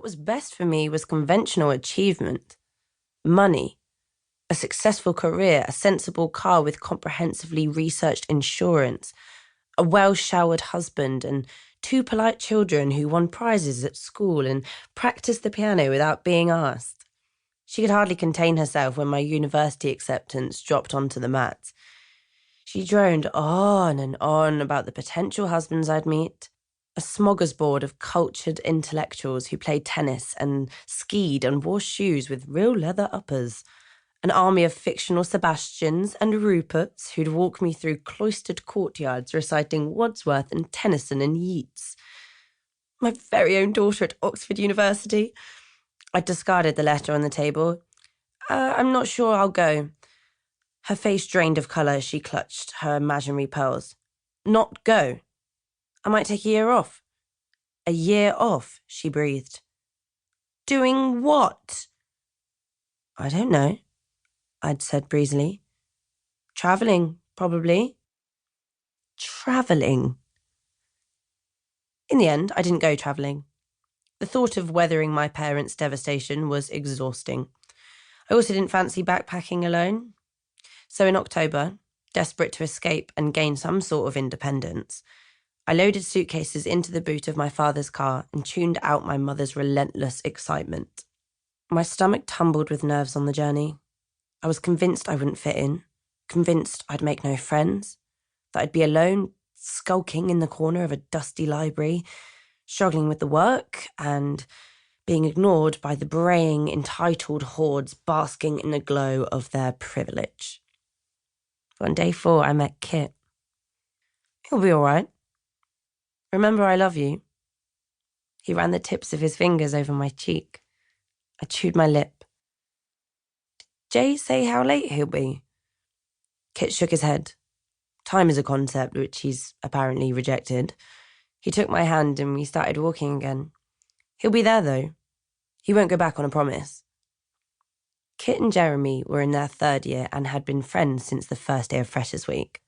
What was best for me was conventional achievement. Money, a successful career, a sensible car with comprehensively researched insurance, a well-showered husband, and 2 polite children who won prizes at school and practiced the piano without being asked. She could hardly contain herself when my university acceptance dropped onto the mat. She droned on and on about the potential husbands I'd meet, a smorgasbord of cultured intellectuals who played tennis and skied and wore shoes with real leather uppers, an army of fictional Sebastians and Ruperts who'd walk me through cloistered courtyards reciting Wordsworth and Tennyson and Yeats. My very own daughter at Oxford University. I discarded the letter on the table. I'm not sure I'll go. Her face drained of colour as she clutched her imaginary pearls. Not go. I might take a year off. A year off, she breathed. Doing what? I don't know, I'd said breezily. Travelling, probably. Travelling. In the end, I didn't go travelling. The thought of weathering my parents' devastation was exhausting. I also didn't fancy backpacking alone. So in October, desperate to escape and gain some sort of independence, I loaded suitcases into the boot of my father's car and tuned out my mother's relentless excitement. My stomach tumbled with nerves on the journey. I was convinced I wouldn't fit in, convinced I'd make no friends, that I'd be alone, skulking in the corner of a dusty library, struggling with the work and being ignored by the braying, entitled hordes basking in the glow of their privilege. On day 4, I met Kit. He'll be all right. Remember, I love you. He ran the tips of his fingers over my cheek. I chewed my lip. Did Jay say how late he'll be? Kit shook his head. Time is a concept which he's apparently rejected. He took my hand and we started walking again. He'll be there, though. He won't go back on a promise. Kit and Jeremy were in their 3rd year and had been friends since the first day of Freshers' Week.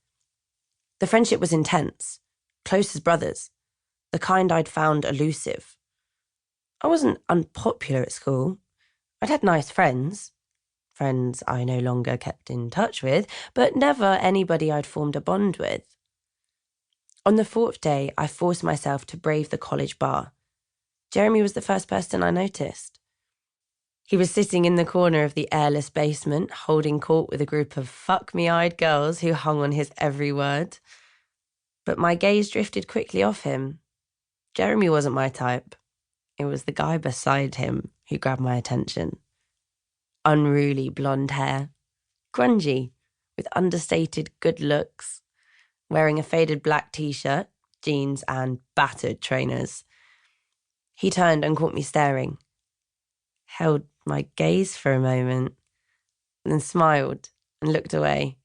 The friendship was intense, close as brothers, the kind I'd found elusive. I wasn't unpopular at school. I'd had nice friends I no longer kept in touch with, but never anybody I'd formed a bond with. On the 4th day, I forced myself to brave the college bar. Jeremy was the first person I noticed. He was sitting in the corner of the airless basement, holding court with a group of fuck-me-eyed girls who hung on his every word. But my gaze drifted quickly off him. Jeremy wasn't my type. It was the guy beside him who grabbed my attention. Unruly blonde hair, grungy, with understated good looks, wearing a faded black t-shirt, jeans, and battered trainers. He turned and caught me staring, held my gaze for a moment, then smiled and looked away,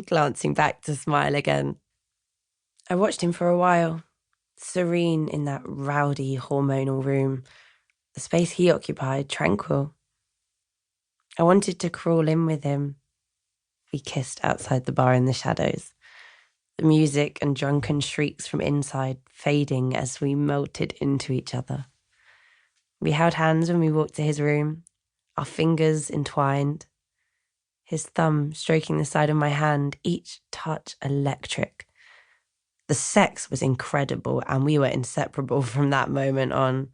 glancing back to smile again. I watched him for a while, serene in that rowdy hormonal room, the space he occupied tranquil. I wanted to crawl in with him. We kissed outside the bar in the shadows, the music and drunken shrieks from inside fading as we melted into each other. We held hands when we walked to his room, our fingers entwined, his thumb stroking the side of my hand, each touch electric. The sex was incredible, and we were inseparable from that moment on.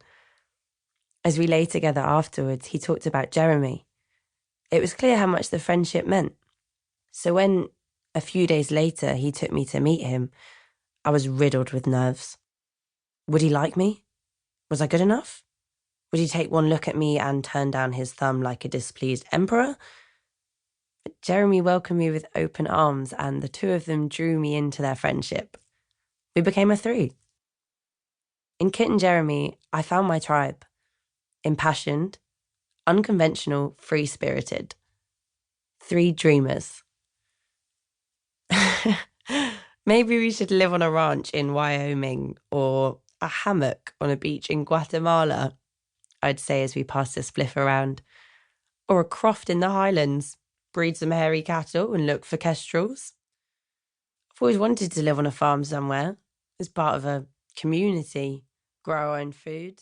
As we lay together afterwards, he talked about Jeremy. It was clear how much the friendship meant. So when, a few days later, he took me to meet him, I was riddled with nerves. Would he like me? Was I good enough? Would he take one look at me and turn down his thumb like a displeased emperor? But Jeremy welcomed me with open arms, and the two of them drew me into their friendship. We became a 3. In Kit and Jeremy, I found my tribe. Impassioned, unconventional, free-spirited. 3 dreamers. Maybe we should live on a ranch in Wyoming or a hammock on a beach in Guatemala, I'd say as we passed a spliff around. Or a croft in the Highlands, breed some hairy cattle and look for kestrels. I've always wanted to live on a farm somewhere, as part of a community, grow our own food.